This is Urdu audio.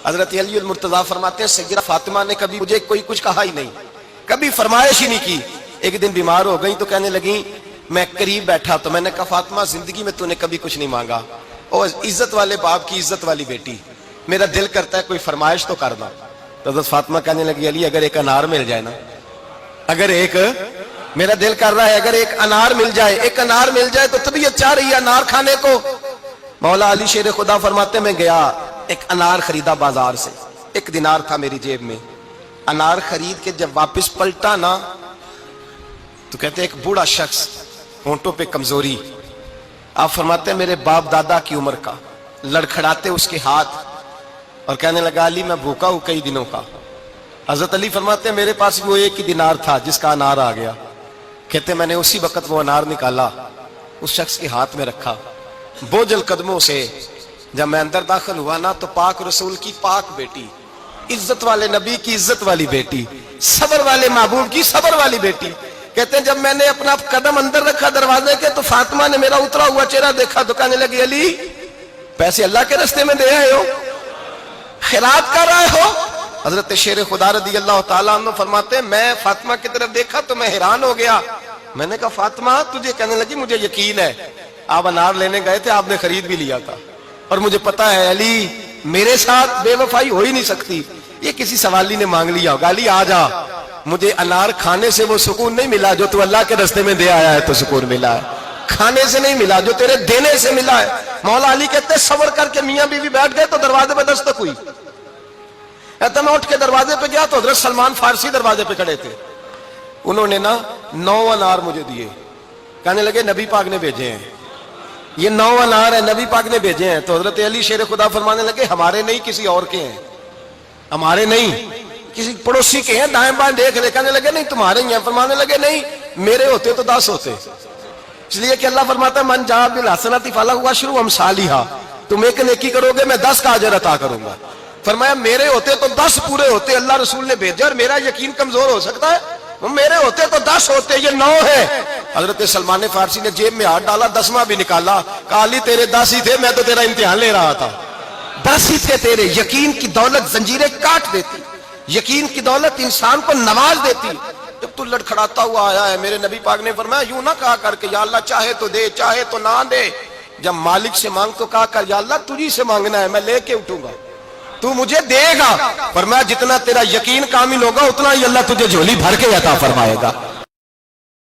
حضرت علی المرتضیٰ فرماتے ہیں سیدہ فاطمہ نے کبھی مجھے کوئی کچھ کہا ہی نہیں، کبھی فرمائش ہی نہیں کی۔ ایک دن بیمار ہو گئی تو کہنے لگیں، میں قریب بیٹھا تو میں نے کہا فاطمہ زندگی میں تو نے کبھی کچھ نہیں مانگا، اور عزت والے باپ کی عزت والی بیٹی، میرا دل کرتا ہے کوئی فرمائش تو کرنا۔ تو حضرت فاطمہ کہنے لگی علی اگر ایک انار مل جائے نا، اگر ایک، میرا دل کر رہا ہے اگر ایک انار مل جائے، ایک انار مل جائے تو طبیعت چاہ رہی ہے انار کھانے کو۔ مولا علی شیر خدا فرماتے میں گیا، ایک انار خریدا بازار سے، 1 دینار تھا میری جیب میں، انار خرید کے جب واپس پلٹا نا تو کہتے ایک بوڑھا شخص، ہونٹوں پہ کمزوری، آپ فرماتے ہیں میرے باپ دادا کی عمر کا، لڑکھڑاتے اس کے ہاتھ اور کہنے لگا علی میں بھوکا ہوں کئی دنوں کا۔ حضرت علی فرماتے ہیں میرے پاس وہ 1 ہی دینار تھا جس کا انار آ گیا، کہتے میں نے اسی وقت وہ انار نکالا، اس شخص کے ہاتھ میں رکھا، بوجھل قدموں سے جب میں اندر داخل ہوا نا تو پاک رسول کی پاک بیٹی، عزت والے نبی کی عزت والی بیٹی، صبر والے محبوب کی صبر والی بیٹی، کہتے ہیں جب میں نے اپنا قدم اندر رکھا دروازے کے تو فاطمہ نے میرا اترا ہوا چہرہ دیکھا تو کہنے لگی علی پیسے اللہ کے راستے میں دے آئے ہو، خیرات کر رہے ہو؟ حضرت شیر خدا رضی اللہ تعالیٰ عنہ فرماتے ہیں میں فاطمہ کی طرف دیکھا تو میں حیران ہو گیا، میں نے کہا فاطمہ تجھے؟ کہنے لگی مجھے یقین ہے آپ انار لینے گئے تھے، آپ نے خرید بھی لیا تھا، اور مجھے پتا ہے علی میرے ساتھ بے وفائی ہو ہی نہیں سکتی، یہ کسی سوالی نے مانگ لیا ہوگا، علی آ جا، مجھے انار کھانے سے وہ سکون نہیں ملا جو تو اللہ کے راستے میں دے آیا ہے تو سکون ملا ہے، کھانے سے نہیں ملا جو تیرے دینے سے ملا ہے۔ مولا علی کہتے ہیں صبر کر کے میاں بیوی بیٹھ گئے تو دروازے پہ دستک ہوئی، کہتا میں اٹھ کے دروازے پہ گیا تو حضرت سلمان فارسی دروازے پہ کھڑے تھے، انہوں نے نا 9 انار مجھے دیے، کہنے لگے نبی پاک نے بھیجے ہیں، یہ 9 انار ہے نبی پاک نے بھیجے ہیں۔ تو حضرت علی شیر خدا فرمانے لگے ہمارے نہیں کسی اور کے ہیں، ہمارے نہیں کسی پڑوسی کے ہیں، دائیں بائیں دیکھ لے، کہنے لگے نہیں تمہارے ہی ہیں، فرمانے لگے نہیں میرے ہوتے تو 10 ہوتے، اس لیے کہ اللہ فرماتا ہے من جاء بالحسنۃ فلہ عشر امثالھا، تم ایک نیکی کرو گے میں 10 کا اجر عطا کروں گا۔ فرمایا میرے ہوتے تو 10 پورے ہوتے، اللہ رسول نے بھیجا اور میرا یقین کمزور ہو سکتا ہے؟ میرے ہوتے تو 10 ہوتے، یہ 9 ہے۔ حضرت سلمان فارسی نے جیب میں ہاتھ ڈالا، 10واں بھی نکالا، کہا علی تیرے 10 ہی تھے، میں تو تیرا امتحان لے رہا تھا، 10 ہی تھے تیرے۔ یقین کی دولت زنجیریں کاٹ دیتی، یقین کی دولت انسان کو نواز دیتی۔ جب تو لڑکھڑاتا ہوا آیا ہے، میرے نبی پاک نے فرمایا یوں نہ کہا کر کہ یا اللہ چاہے تو دے چاہے تو نہ دے، جب مالک سے مانگ تو کہا کر یا اللہ تجھی سے مانگنا ہے، میں لے کے اٹھوں گا، تو مجھے دے گا۔ فرمایا جتنا تیرا یقین کامل ہوگا اتنا ہی اللہ تجھے جھولی بھر کے عطا فرمائے گا۔